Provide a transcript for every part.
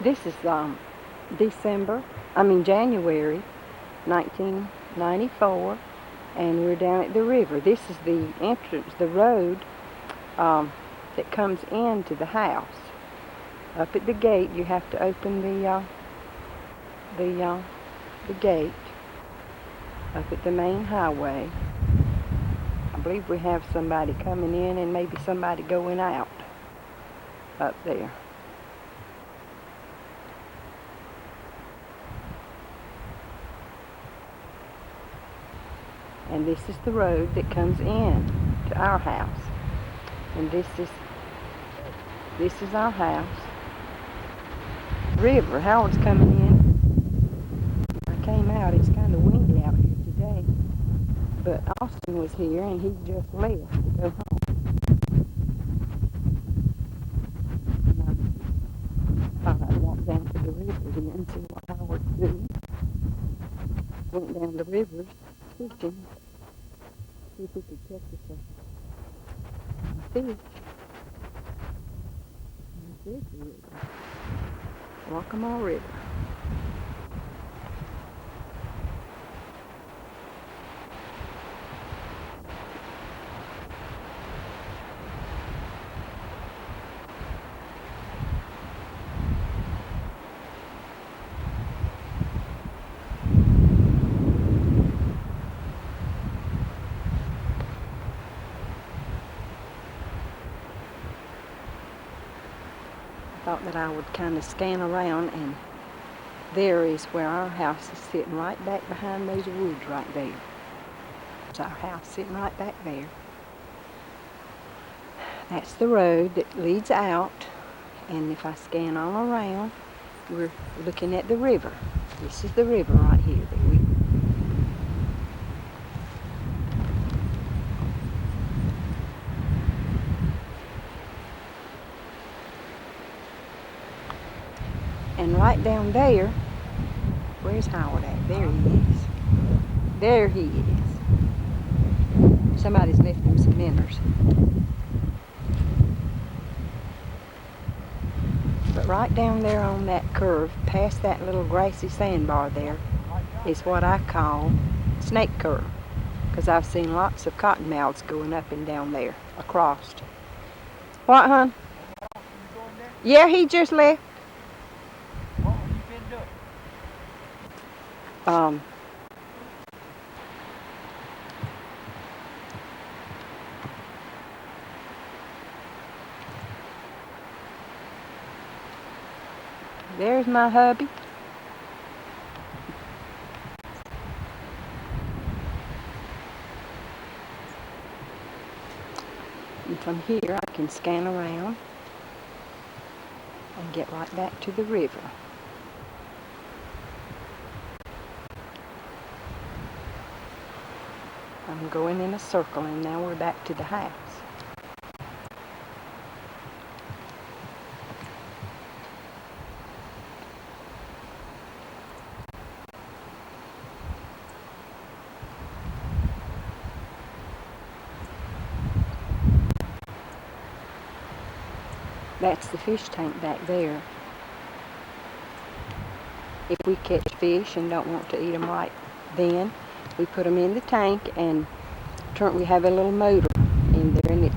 This is January 1994, and we're down at the river. This is the entrance, the road that comes into the house. Up at the gate, you have to open the gate up at the main highway. I believe we have somebody coming in and maybe somebody going out up there. And this is the road that comes in to our house. And this is our house. River, Howard's coming in. I came out, it's kind of windy out here today. But Austin was here and he just left to go home. And I thought I'd walk down to the river here and see what Howard's doing. Went down the river fishing. See if we could catch us a fish. And there's the river. Waccamaw River. Thought that I would kind of scan around, and there is where our house is sitting, right back behind those woods right there. It's our house sitting right back there. That's the road that leads out, and if I scan all around, we're looking at the river. This is the river right here that we And right down there, where's Howard at? There he is. There he is. Somebody's left him some minnows. But right down there on that curve, past that little grassy sandbar there, is what I call Snake Curve. Because I've seen lots of cottonmouths going up and down there, across. What, hon? Yeah, he just left. There's my hubby. And from here I can scan around and get right back to the river. I'm going in a circle, and now we're back to the house. That's the fish tank back there. If we catch fish and don't want to eat them right then, we put them in the tank, and we have a little motor in there, and it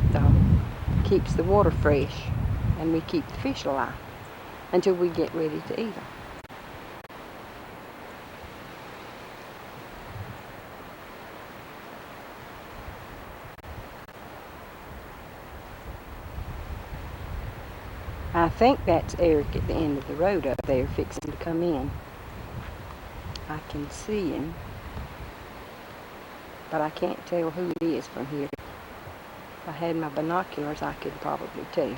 keeps the water fresh, and we keep the fish alive until we get ready to eat them. I think that's Eric at the end of the road up there fixing to come in. I can see him, but I can't tell who it is from here. If I had my binoculars, I could probably tell.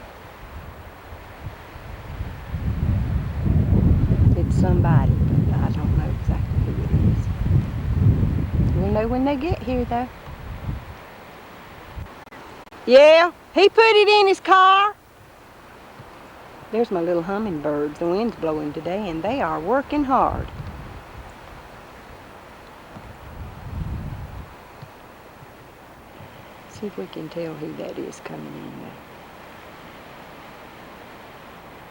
It's somebody, but I don't know exactly who it is. We'll know when they get here, though. Yeah, he put it in his car. There's my little hummingbirds. The wind's blowing today, and they are working hard. See if we can tell who that is coming in there.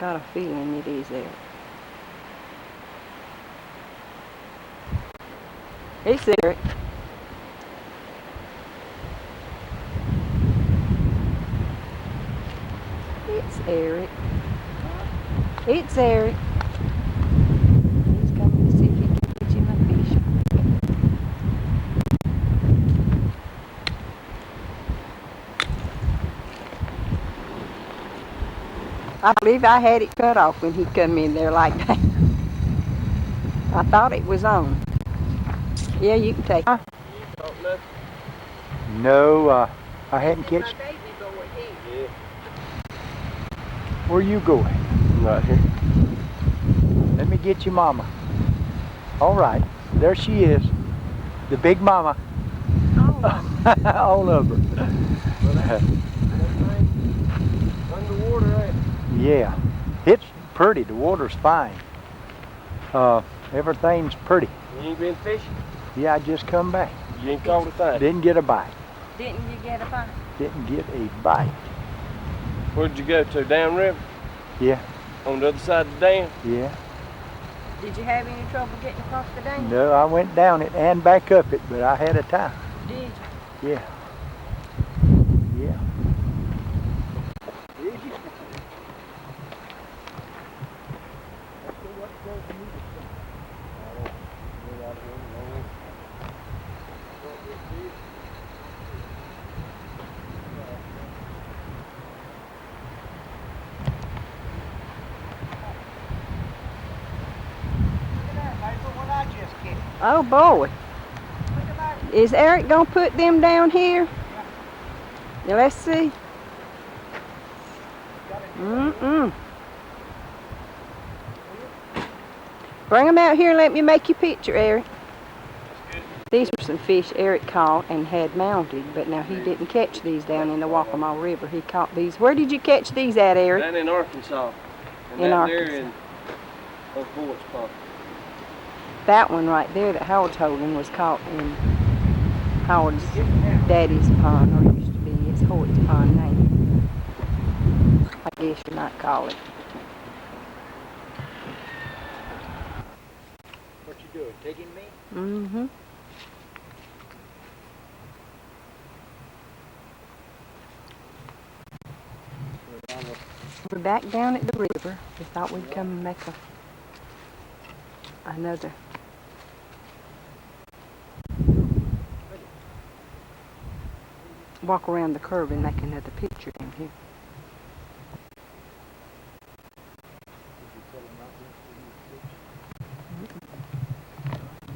Got a feeling it is there. It's Eric. It's Eric. It's Eric. He's coming to see if he can catch him a fish. I believe I had it cut off when he come in there like that. I thought it was on. Yeah, you can take it. No, I hadn't catched. Yeah, Where you going? right here. Let me get you mama. All right, there she is. The big mama. All of her. Well, that thing underwater, ain't it? Yeah, it's pretty. The water's fine. Everything's pretty. You ain't been fishing? Yeah, I just come back. You ain't caught a thing? Didn't get a bite. Didn't you get a bite? Didn't get a bite. Where'd you go to? Downriver? Yeah, On the other side of the dam? yeah. Did you have any trouble getting across the dam? No, I went down it and back up it, but I had a time. Did you? Yeah. Yeah. Oh boy. Is Eric gonna put them down here? Yeah, let's see. Bring them out here and let me make you a picture, Eric. These are some fish Eric caught and had mounted, but now he didn't catch these down in the Waccamaw River. He caught these. Where did you catch these at, Eric? Down in Arkansas. And In down there Arkansas. in Old Boyd's Pond. That one right there that Howard's holding was caught in Howard's daddy's pond, or used to be. It's Hoyt's pond now, I guess you might call it. What you doing? Taking me? Mm-hmm. We're back down at the river. We thought we'd come and make another. Walk around the curve and make another picture down here.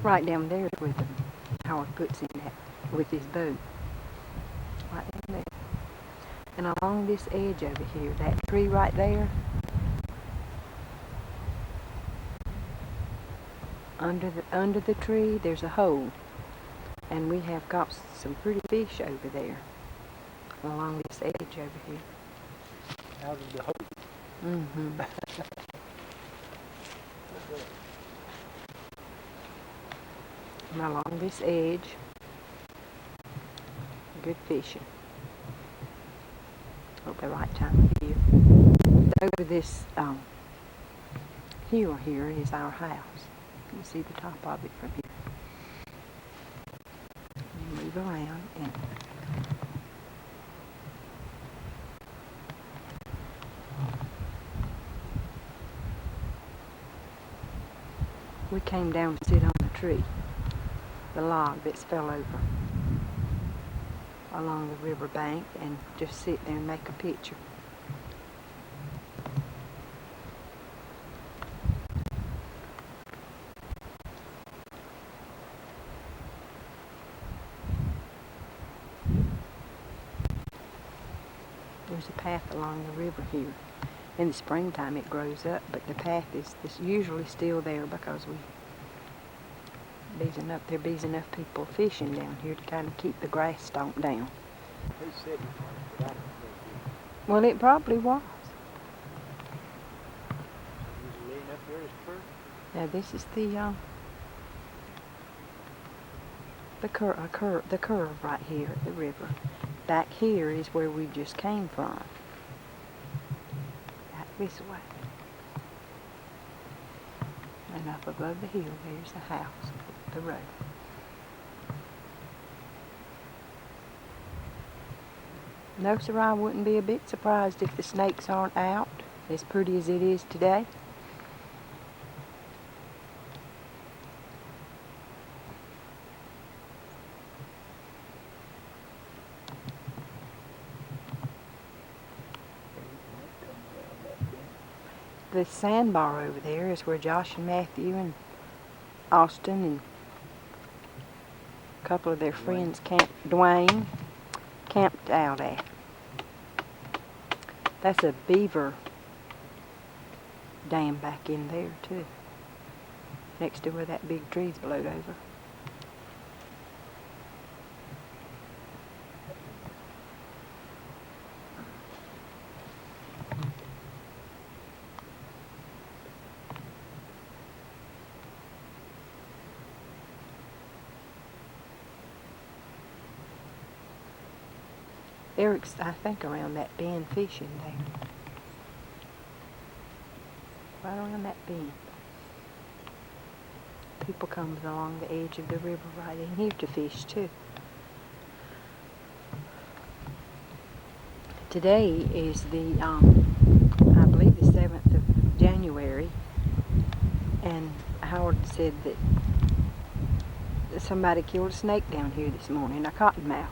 Right down there is where Howard puts in that with his boat. Right down there. And along this edge over here, that tree right there, under the tree, there's a hole. And we have got some pretty fish over there, along this edge over here. Out of the hole. Mm-hmm. And along this edge, good fishing. At the right time of year. Over this hill here is our house. You can see the top of it from here. You move around and we came down to sit on the tree, the log that's fell over along the river bank, and just sit there and make a picture. There's a path along the river here. In the springtime it grows up, but the path is usually still there because there's enough people fishing down here to kind of keep the grass stomped down. They said it was, but I don't know. Well, it probably was. Usually laying up there is first. Now this is the curve right here at the river. Back here is where we just came from. Back this way. And up above the hill, there's the house, the road. No, sir, I wouldn't be a bit surprised if the snakes aren't out, as pretty as it is today. The sandbar over there is where Josh and Matthew and Austin and a couple of their friends Dwayne camped out at. That's a beaver dam back in there too, next to where that big tree's blowed over. Eric's, I think, around that bend fishing there. Right around that bend. People comes along the edge of the river right in here to fish too. Today is the, I believe the 7th of January, and Howard said that somebody killed a snake down here this morning, a cottonmouth,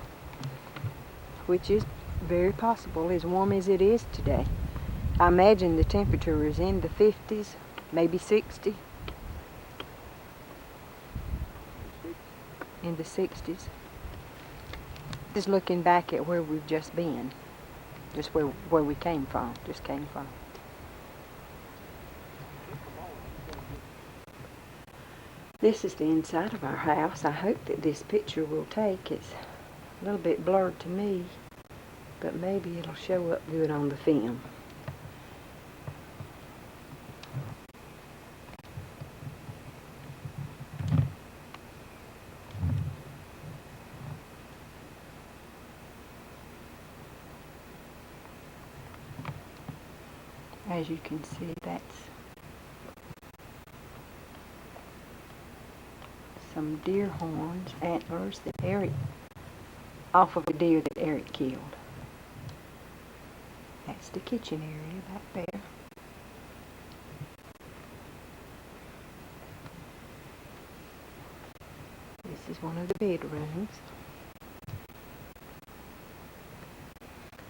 which is very possible, as warm as it is today. I imagine the temperature is in the 50s, maybe 60. In the 60s. Just looking back at where we've just been, just where we came from, This is the inside of our house. I hope that this picture will take. It's a little bit blurred to me, but maybe it'll show up good on the film. As you can see, that's some deer horns, antlers that Eric, off of a deer that Eric killed. That's the kitchen area back there. This is one of the bedrooms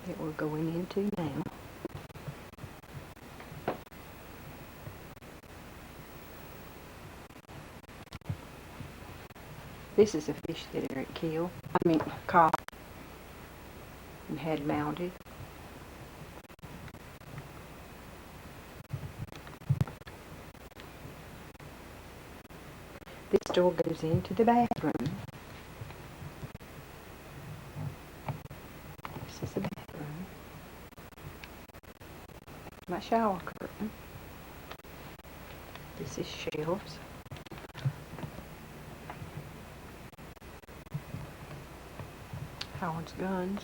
that we're going into now. This is a fish that Eric caught and had mounted. This door goes into the bathroom. This is the bathroom. My shower curtain. This is shelves. Howard's guns.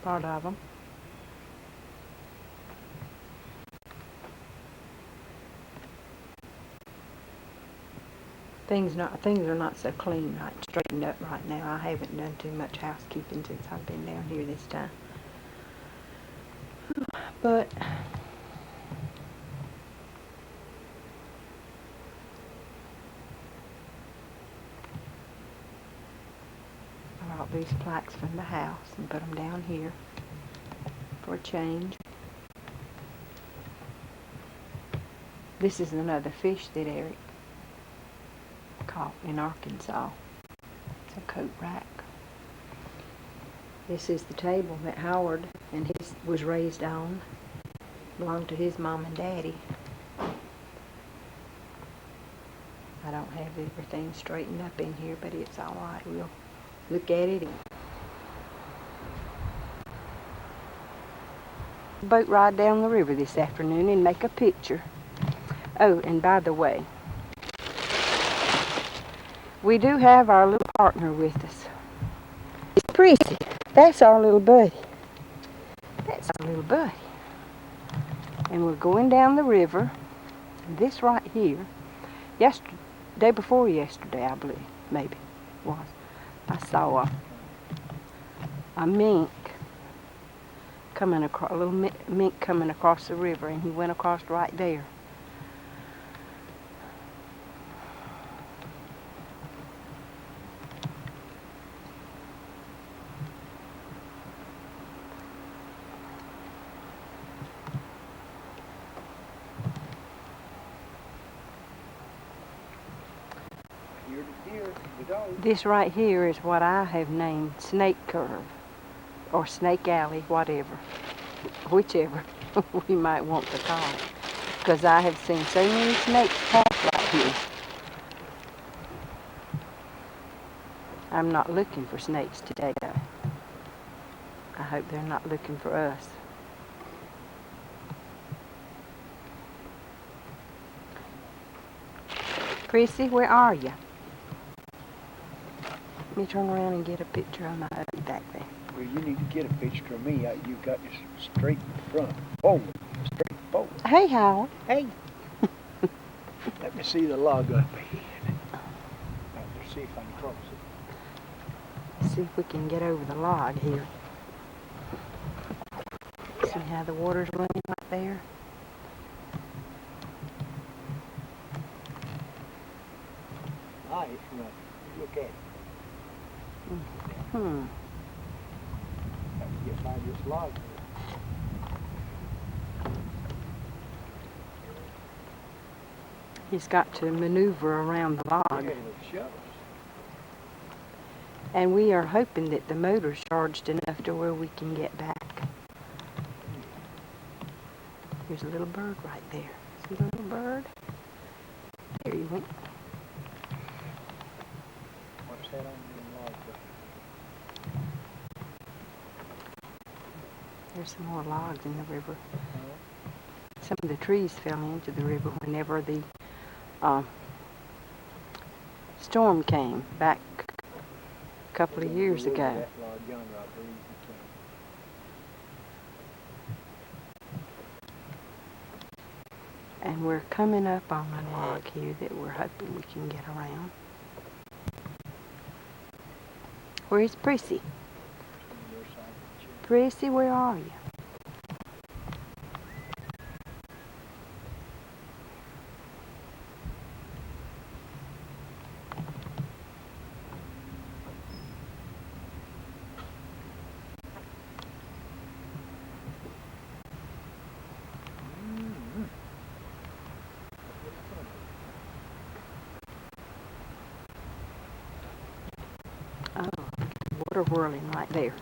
Part of them. Things are not so clean, right, straightened up right now. I haven't done too much housekeeping since I've been down here this time. But I brought these plaques from the house and put them down here for a change. This is another fish that Eric caught in Arkansas. It's a coat rack. This is the table that Howard and his was raised on. Belonged to his mom and daddy. I don't have everything straightened up in here, but it's all right. We'll look at it. Boat ride down the river this afternoon and make a picture. Oh, and by the way, we do have our little partner with us. It's Prissy. That's our little buddy. That's our little buddy. And we're going down the river. And this right here, day before yesterday, I believe, maybe, was. I saw a mink coming across, a little mink coming across the river, and he went across right there. Here's the deer, the dog. This right here is what I have named Snake Curve, or Snake Alley, whatever, whichever we might want to call it, because I have seen so many snakes pass right here. I'm not looking for snakes today, though. I hope they're not looking for us. Prissy, where are you? Let me turn around and get a picture of my hubby back there. Well, you need to get a picture of me. You got this straight front, forward, straight forward. Hey, Howard. Hey. Let me see the log up here. Let's see if I can cross it. See if we can get over the log here. See how the water's running right there? Nice, look at it. Hmm. Have to get by this log here. He's got to maneuver around the log. Look at those shovels. And we are hoping that the motor's charged enough to where we can get back. There's a little bird right there. See the little bird? There he went. What's that on the log there? There's some more logs in the river. Some of the trees fell into the river whenever the storm came back a couple of years ago. That log yonder, I believe you And we're coming up on a log here that we're hoping we can get around. Where's Prissy? can. On your side of the chair. Prissy, where are you? Oh, water whirling right there.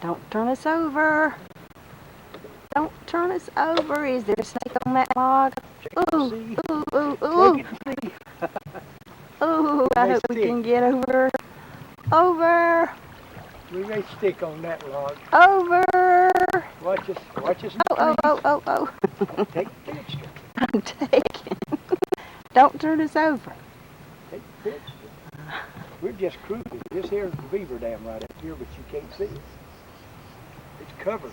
Don't turn us over. Don't turn us over. Is there a snake on that log? Ooh, See? ooh, ooh, ooh. Take it, see? Ooh, I Nice hope we stick. can get over. Over. We may stick on that log. Over. Watch us. Oh. Take the picture. I'm taking. Don't turn us over. Take the picture. We're just cruising. This here's the beaver dam right up here, but you can't see it. It's covered.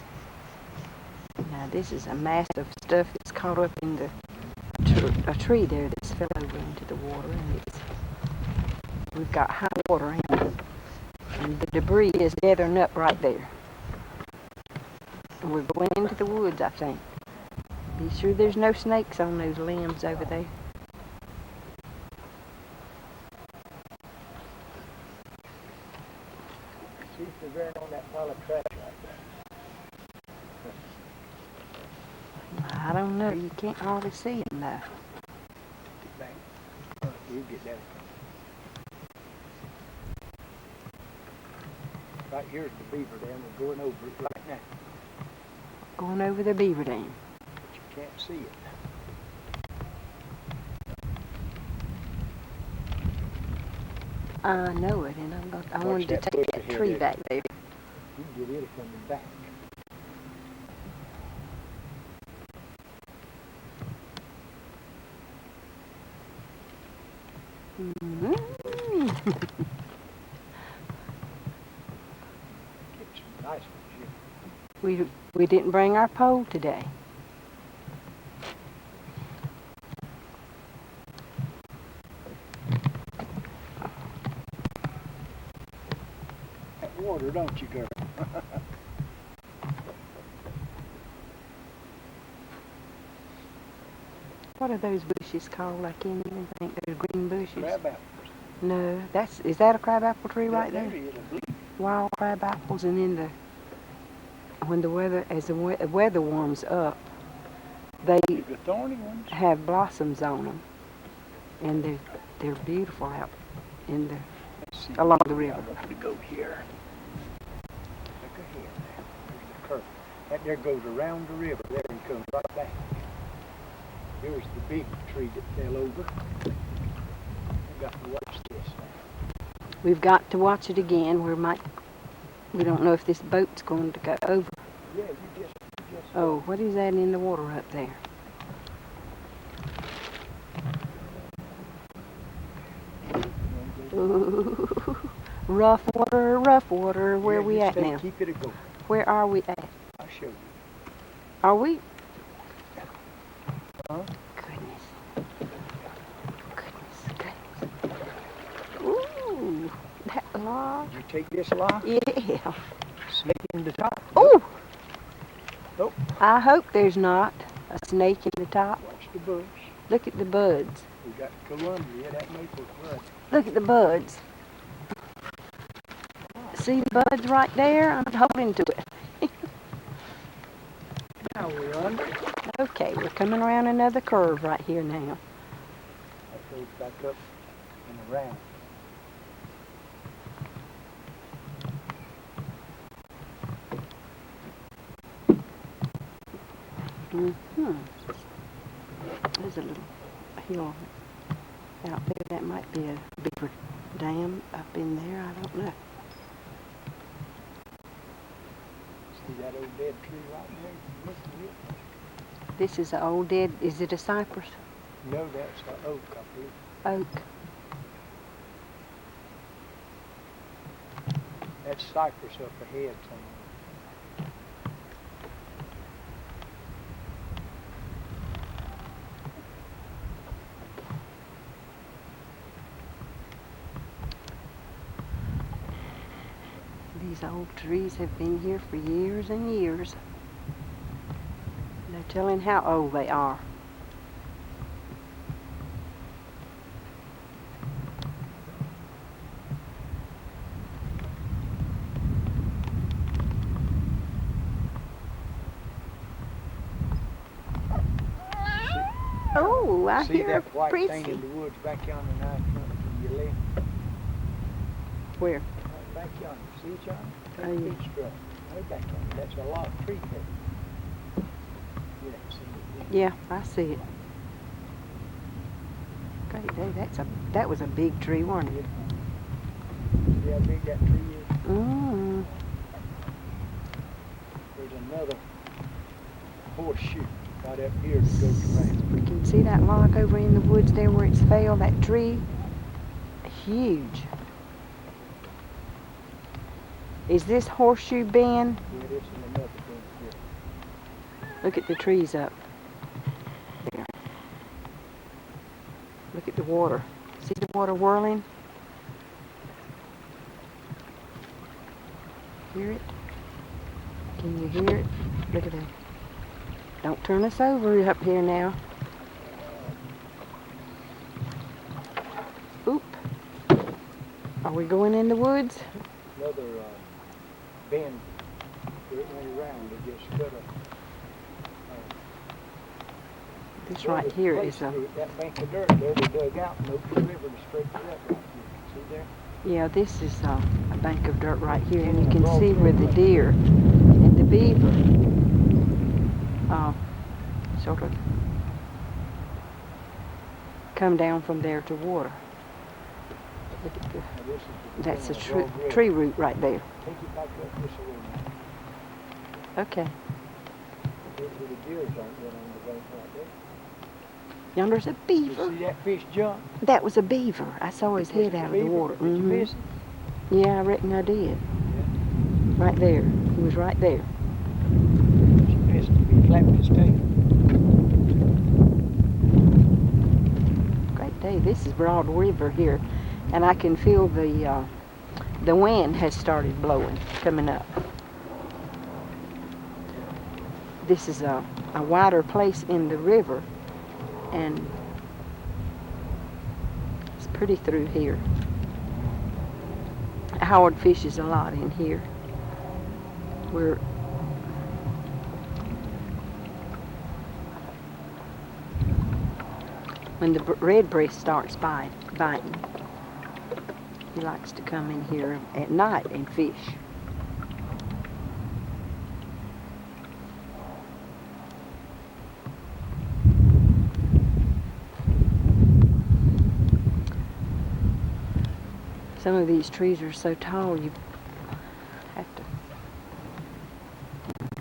Now this is a mass of stuff that's caught up in the a tree there that's fell over into the water, and we've got high water and the debris is gathering up right there. And we're going into the woods, I think. Be sure there's no snakes on those limbs over there. See if they're on that pile of trash right there. I don't know. You can't hardly see them though. Get back. We'll get that. Right here's the beaver dam. We're going over it right now, Going over the beaver dam. but you can't see it. I know it, and I wanted to that take bush that ahead tree there. back there. You can get it coming back. Mm-hmm. Get some nice ones here. We didn't bring our pole today. don't you, girl? What are those bushes called? I can't even think. Those green bushes. Crab apples. No, is that a crabapple tree right There there? it is, I believe. Wild crab apples, and then as the weather warms up, they The thorny ones. have blossoms on them, and they're beautiful out in the Let's see. along the river. I want to go here. Look ahead there. There's the curve. That there goes around the river there and comes right back. Here's the big tree that fell over. We've got to watch this now. We've got to watch it again. We don't know if this boat's going to go over. Yeah, you just. Oh, what is that in the water up there? Ooh, rough water. Where we at now? Keep it a go. Where are we at? I'll show you. Are we? Huh? Goodness. Ooh, that log. You take this line, Yeah. snake in the top. Ooh. Nope. I hope there's not a snake in the top. Watch the bush. Look at the buds. We got Columbia, that maple bud. Look at the buds. See the buds right there? I'm holding to it. Now we're under. Okay, we're coming around another curve right here now. That goes back up and around. Mm-hmm. There's a little hill out there. That might be a beaver dam up in there. I don't know. See that old dead tree right there? You missed it. This is an old dead, is it a cypress? No, that's the oak, I believe. Oak. That's cypress up ahead somewhere. These old trees have been here for years and years. No telling how old they are. Oh, I See hear that a white thing prissy. in the woods back yonder now to your left? Where? Right back yonder. See it yonder? Oh, That yeah. big struck. Way back yonder. That's a lot of tree there. Yeah, see it? Yeah, I see it. Great day. That was a big tree, wasn't it? See how big that tree is? Mm. There's another horseshoe right up here that goes around. We can see that log over in the woods there where it's fell, that tree. Huge. Is this Horseshoe Bend? Yeah, this is another thing here. Look at the trees up there. Look at the water. See the water whirling? Hear it? Can you hear it? Look at that. Don't turn us over up here now. Oop. Are we going in the woods? Another bend that went around. They just cut a This right here is a... that bank of dirt there they dug out and opened the river to straighten it up right here. See there? Yeah, this is a bank of dirt right here, and you can see where the deer and the beaver sort of come down from there to water. Look at the, Now, this is the that's a beginning of Dog River. tree root right there. Take it back up this way now. Okay, Here's where the deers aren't yet on the bank right there. yonder's a You beaver. see that fish jump? That was a beaver. I saw his head out of the Beaver? water. Did you Mhm. miss it? Yeah, I reckon I did. Right there. He was right there. She missed him. He flapped his tail. Great day. This is Broad River here, and I can feel the The wind has started blowing, coming up. This is a wider place in the river, and it's pretty through here. Howard fishes a lot in here. When the redbreast starts biting, he likes to come in here at night and fish. Some of these trees are so tall you have to.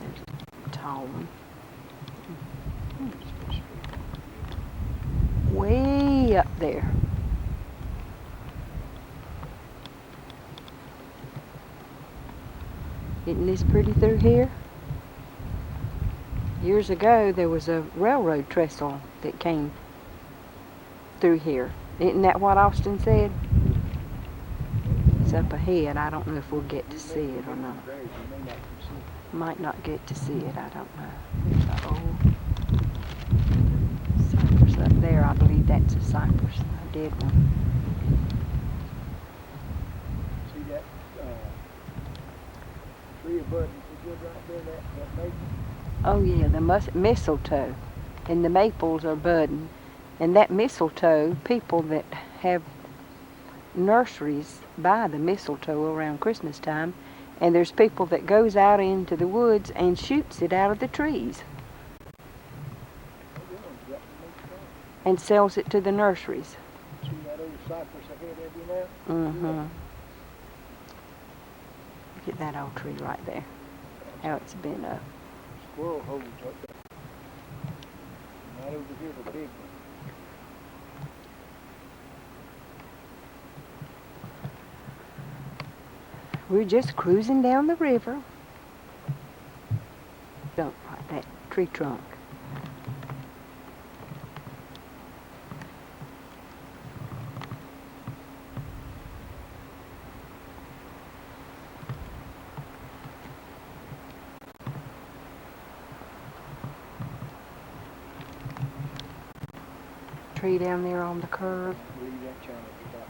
There's a tall one. Way up there. Isn't this pretty through here? Years ago there was a railroad trestle that came through here. Isn't that what Austin said? It's up ahead. I don't know if we'll get to see it or not. Might not get to see it. I don't know. There's an old cypress up there. I believe that's a cypress. A dead one. See that tree of buds is good right there, that maple? Oh yeah, the mistletoe. And the maples are budding. And that mistletoe, people that have nurseries buy the mistletoe around Christmas time, and there's people that goes out into the woods and shoots it out of the trees and sells it to the nurseries. See that old cypress ahead of you now? Mm-hmm. Look at that old tree right there. How it's been up. Squirrel holes up there. And right over here, the big one. We're just cruising down the river. Don't like that tree trunk. Tree down there on the curve. I believe that channel is about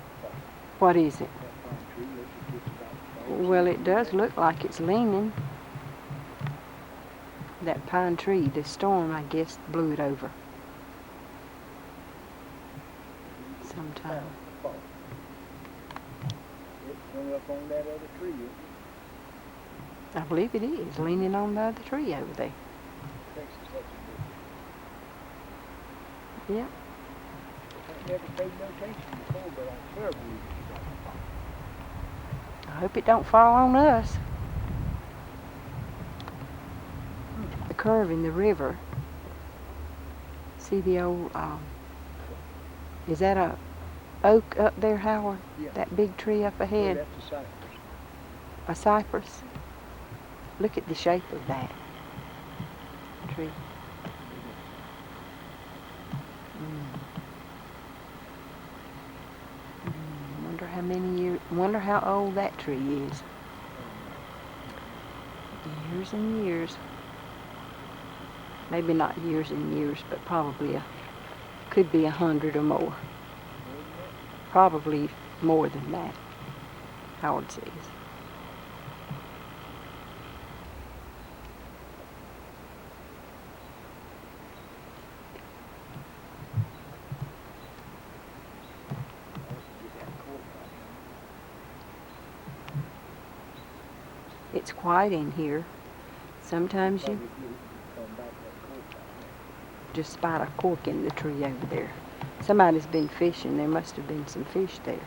What is it? that pine tree looks as if it's about Well, it does look like it's leaning. That pine tree, the storm, I guess, blew it over. Sometime. It hung up on that other tree. I believe it is, leaning on the other tree over there. Texas, that's a Yeah. I never paid no attention before, but I sure believe it's I hope it don't fall on us. The curve in the river. See the old, is that a oak up there, Howard? Yeah. That big tree up Oh, ahead? that's a cypress. A cypress? Look at the shape of that tree. Wonder how old that tree is. Years and years. Maybe not years and years, but probably could be 100 or more. Probably more than that, Howard says. It's quiet in here. Sometimes you just spot a cork in the tree over there. Somebody's been fishing. There must have been some fish there.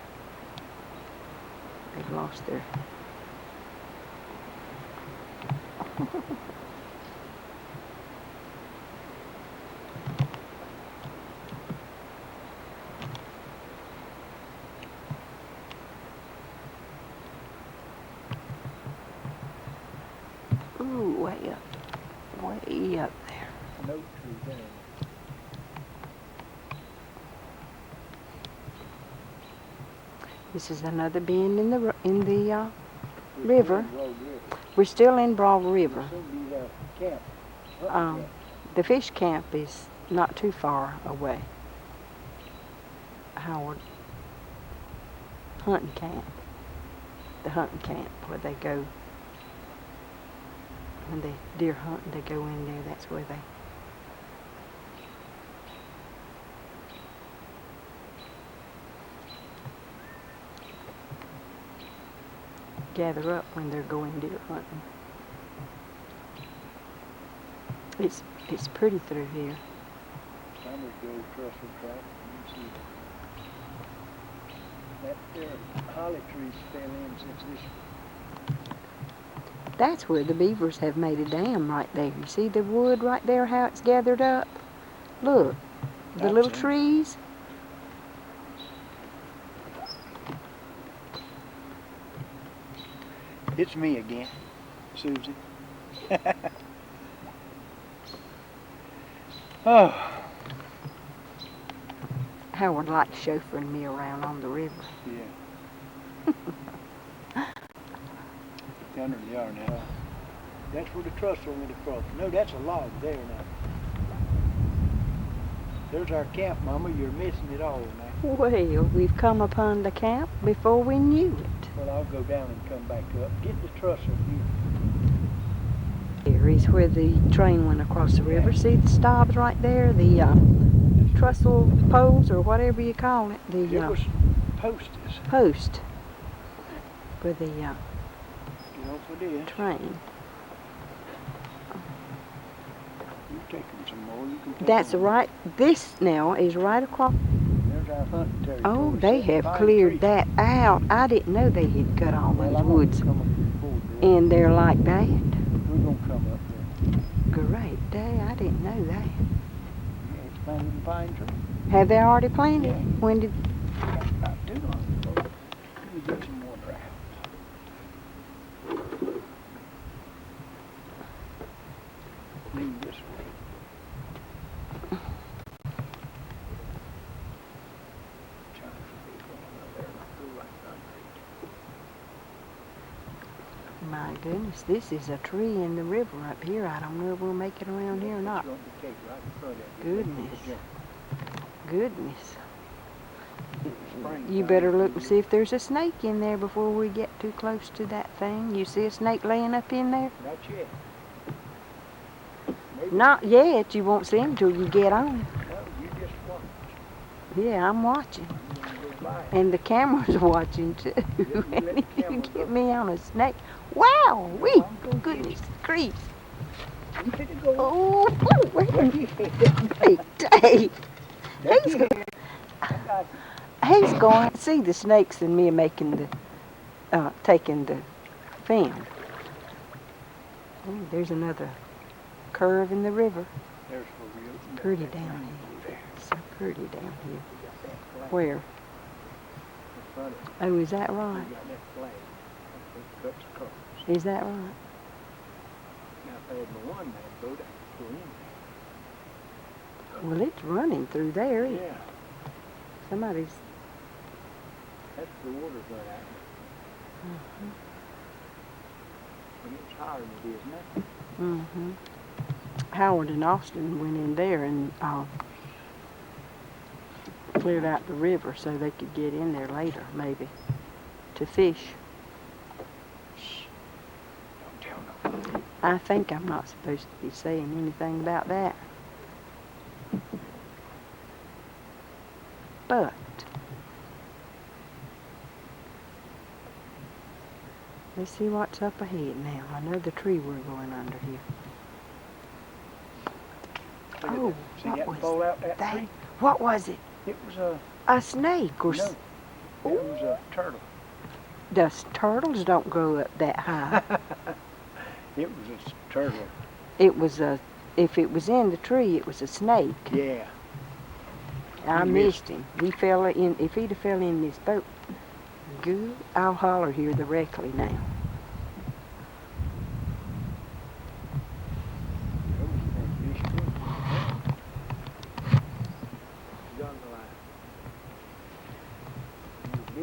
They've lost their... Ooh, way up there. No tree there. This is another bend in the We're river. still in Road River. We're still in Broad River. This will be the camp. Hunting Um, camp. The fish camp is not too far away. Howard. Hunting camp. The hunting camp where they go when they deer hunt and they go in there. That's where they gather up when they're going deer hunting. It's pretty through here. Summers go trussel track. You see that there holly trees fell in since this. That's where the beavers have made a dam right there. You see the wood right there, how it's gathered up? Look, the little Gotcha. trees. It's me again, Susie. Oh, Howard likes chauffeuring me around on the river. yeah. Under the yard now. That's where the trestle went across. No, that's a log there now. There's our camp, Mama. You're missing it all now. Well, we've come upon the camp before we knew it. Well, I'll go down and come back up. Get the trestle here. Here is where the train went across the river. See the stobs right there? The trestle poles or whatever you call it. It The was posted. post for the Get off of this. train. You taking some more? You can take That's some. right. This now is right across. There's our hunting territory. Oh, they have 75 cleared trees. that out. I didn't know they had cut all Well, those I'm woods gonna come forward, girl. in there like that. We're gonna come up there. Great day. I didn't know that. Yeah, it's planted in pine tree. Have they already planted? Yeah. When did? Got about 200. Let me get some more dry. Lean this way. Trying to be going there, go right under it. My goodness, this is a tree in the river up here. I don't know if we'll make it around here or not. It's gonna be cake right in front of you. Goodness. Yeah. Goodness. Spring You time. better look and see if there's a snake in there before we get too close to that thing. You see a snake laying up in there? Not yet. Maybe. Not yet. You won't see him till you get on. No, you just watch. Yeah, I'm watching. You wanna go by it. And the camera's watching too. you let And the if you camera get go. me on a snake. Wow! Wee! I'm gonna get Goodness grief. You fit to go. Oh, wait a Where minute. you Hey, Dave. Look He's here. I got you. He's going to see the snakes and me making the, taking the fin. Oh, there's another curve in the river. There's where we opened up Pretty that down drain here. there. So pretty down here. We got that flag Where? in front of it. Oh, is that We right? got that flag. That cuts across. Is that right? Now, if I had my one man boat, I could go in Well, it's running through there. there. Yeah, Somebody's. that's the water's run out. And it's higher than it is now. Mm-hmm. Howard and Austin went in there and cleared out the river so they could get in there later, maybe, to fish. Don't tell nobody. I think I'm not supposed to be saying anything about that. But let's see what's up ahead now. Another tree we're going under here. Look at Oh, that. See what that was pole out that that? tree? What was it? It was A snake or no, it was a turtle. the turtles don't grow up that high. It was a turtle. It was a, if it was in the tree, it was a snake. Yeah. I He missed him. He fell in, if he'd have fell in this boat, good, I'll holler here directly now. That was from Michigan. Down the line.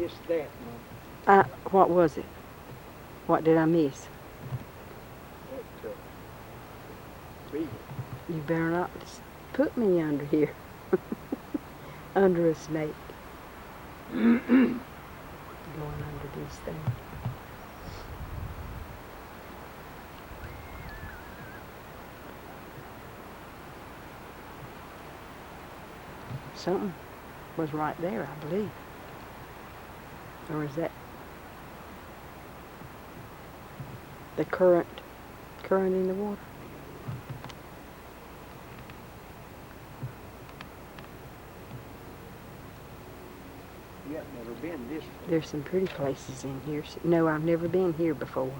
missed that one. What was it? What did I miss? That, beaver. You better not put me under here. Under a snake. Going under these things. Something was right there, I believe. Or is that the current in the water? You have never been this way. There's some pretty places in here. No, I've never been here before.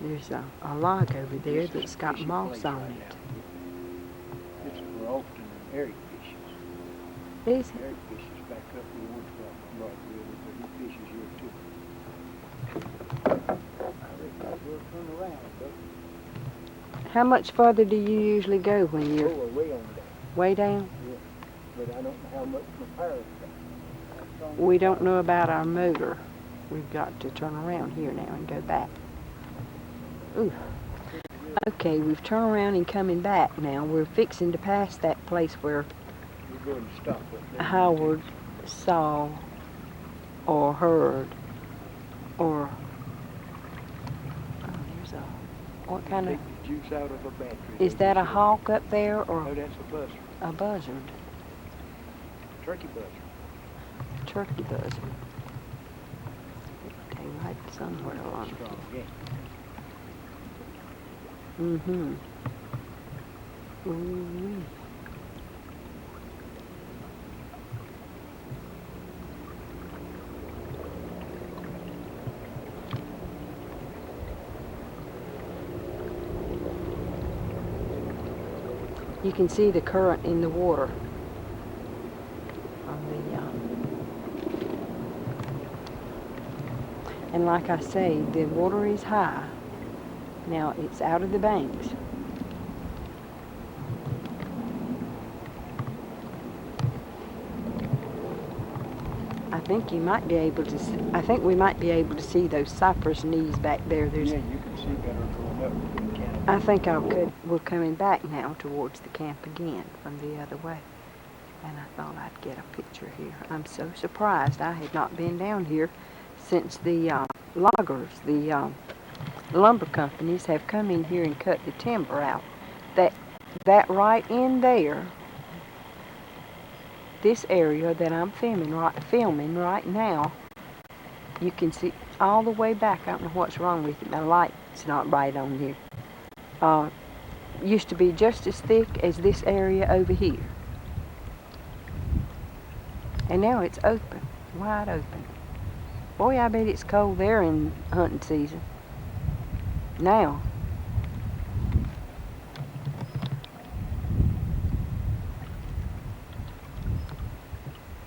There's a log over there This is that's a got fishing moss place on right it. now. This is where often Eric fishes. Is it? Eric fishes back up the woods from Broad River, but he fishes here too. I reckon we'll turn around, but How much further do you usually go when you're we're way on that. way down? But I don't know how much my power's got. We don't know about our motor. We've got to turn around here now and go back. Ooh. Okay, we've turned around and coming back now. We're fixing to pass that place where We're going to stop up there. Howard saw or heard or there's a what kind of Take the juice out of a battery. is that a hawk up there or No, that's a buzzard. a buzzard? Turkey buzzard. Turkey buzzard. Okay, right somewhere along. Strong game. Mm-hmm. Ooh. You can see the current in the water on the and like I say, the water is high. Now it's out of the banks. I think you might be able to. I think we might be able to see those cypress knees back there. There's. Yeah, you can see better going up than you can. I think we're coming back now towards the camp again from the other way. And I thought I'd get a picture here. I'm so surprised. I had not been down here since the loggers, the lumber companies have come in here and cut the timber out. That right in there, this area that I'm filming right now, you can see all the way back. I don't know what's wrong with it. My light's not right on here. Used to be just as thick as this area over here. And now it's open, wide open. Boy, I bet it's cold there in hunting season. Now.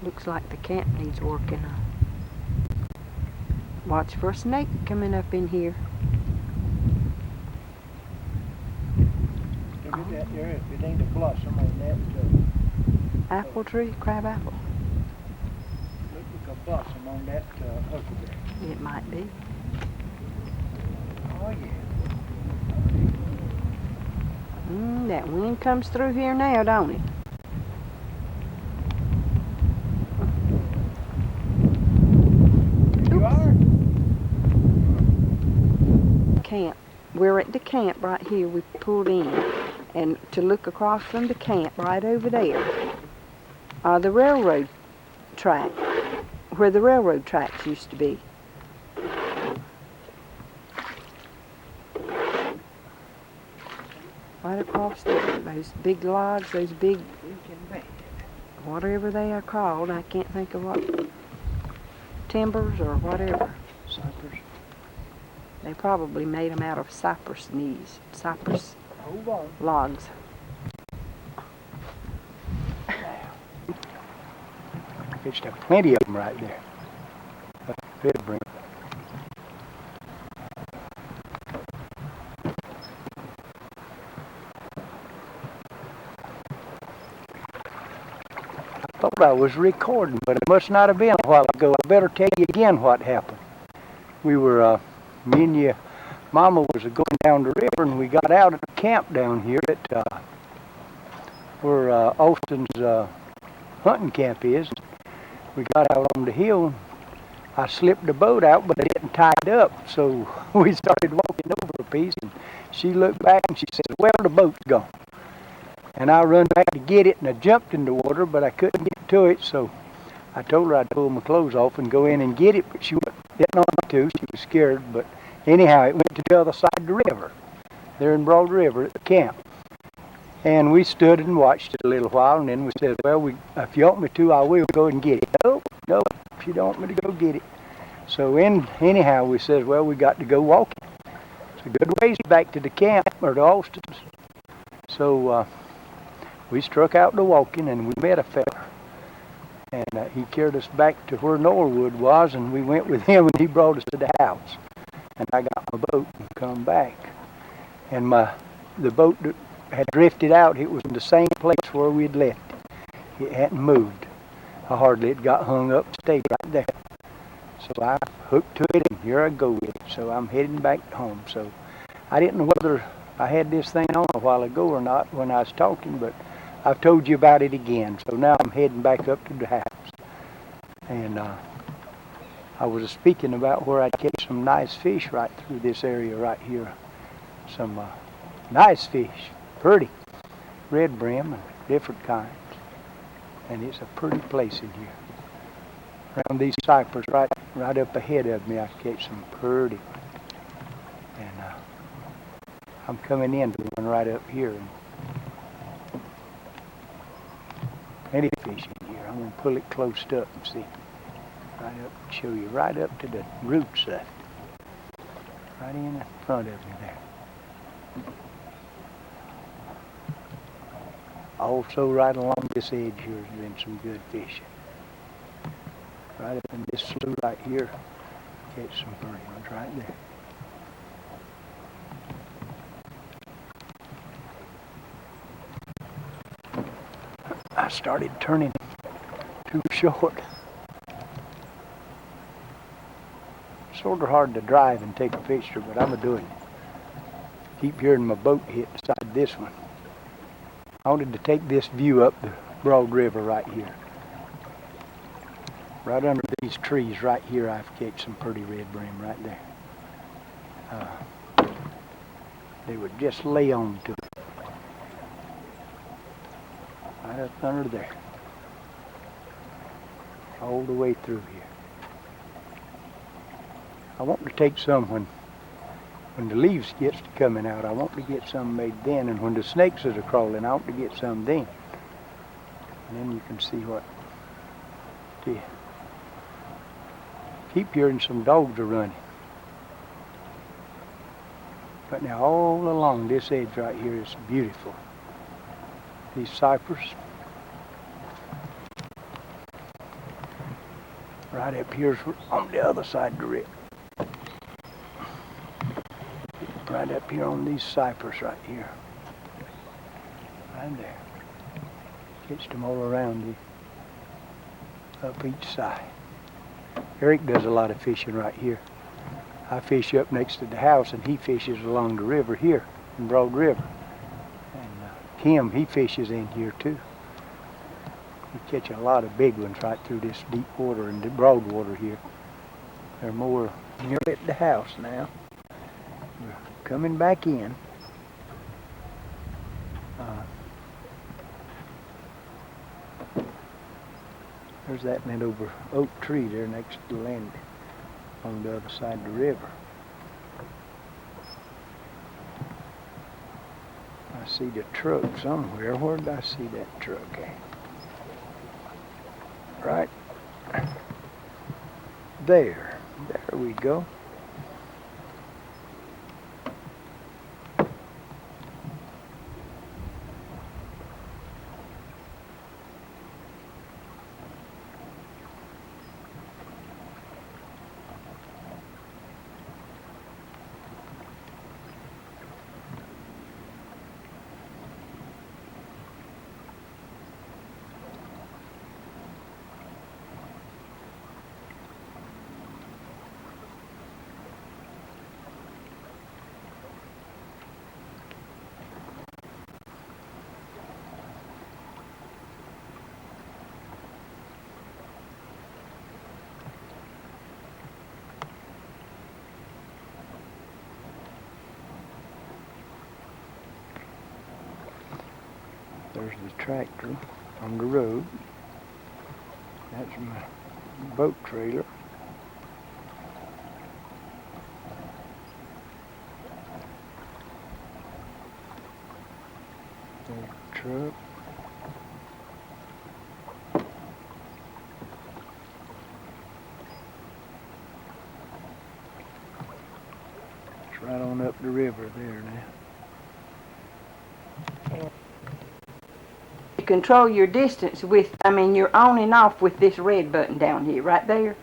Looks like the camp needs working on. Watch for a snake coming up in here. Look at that there. If it ain't a blossom on that, Apple tree, crab apple. look like a blossom on that huckleberry. It might be. Oh yeah. That wind comes through here now, don't it? There you are. Camp. We're at the camp right here. We pulled in, and to look across from the camp right over there, the railroad track, where the railroad tracks used to be. Right across there, those big logs, those big, whatever they are called, I can't think of what, timbers or whatever. Cypress. They probably made them out of cypress knees, cypress Hold on. logs. Fetched up plenty of them right there. It'll bring. Thought I was recording, but it must not have been a while ago. I better tell you again what happened. We were, me and your mama was going down the river, and we got out at the camp down here at where Austin's hunting camp is. We got out on the hill. I slipped the boat out, but it didn't tie it up, so we started walking over a piece, and she looked back and she said, "Well, the boat's gone." And I run back to get it, and I jumped in the water, but I couldn't get to it, so I told her I'd pull my clothes off and go in and get it, but she didn't know how to. She was scared, but anyhow, it went to the other side of the river, there in Broad River at the camp. And we stood and watched it a little while, and then we said, "Well, if you want me to, I will go and get it." No, if you don't want me to go get it. So anyhow, we said, "Well, we got to go walking." It's a good ways back to the camp, or to Austin's. So we struck out to walking, and we met a fella. And he carried us back to where Norwood was, and we went with him, and he brought us to the house. And I got my boat and come back. And the boat that had drifted out, it was in the same place where we had left it. It hadn't moved. Hardly it got hung up, stayed right there. So I hooked to it, and here I go with it. So I'm heading back home. So I didn't know whether I had this thing on a while ago or not when I was talking, but I've told you about it again. So now I'm heading back up to the house. And I was speaking about where I'd catch some nice fish right through this area right here. Some nice fish, pretty, red brim and different kinds. And it's a pretty place in here. Around these cypress right up ahead of me, I catch some pretty ones. And I'm coming into one right up here. And plenty of fish in here. I'm going to pull it close up and see. Right up, show you right up to the roots of it. Right in the front of me there. Also, right along this edge here has been some good fishing. Right up in this slough right here, catch some pretty ones right there. I started turning too short. Sort of hard to drive and take a picture, but I'm doing it. Keep hearing my boat hit beside this one. I wanted to take this view up the Broad River right here. Right under these trees right here, I've catch some pretty red brim right there. They would just lay on to it. Right up under there. All the way through here. I want to take some when the leaves gets to coming out. I want to get some made then, and when the snakes are crawling, I want to get some then. And then you can see what. Yeah. Keep hearing some dogs are running. But now all along this edge right here is beautiful. These cypress. Right up here's on the other side of the river. Right up here on these cypress right here. Right there. Catched them all around up each side. Eric does a lot of fishing right here. I fish up next to the house, and he fishes along the river here in Broad River. And Kim, he fishes in here too. We catch a lot of big ones right through this deep water and the broad water here. They're more near at the house now. We're coming back in. There's that little oak tree there next to the landing on the other side of the river. I see the truck somewhere. Where did I see that truck at? Right there. There we go. There's the tractor on the road. That's my boat trailer. There's the truck. It's right on up the river there now. You control your distance with, I mean, you're on and off with this red button down here, right there.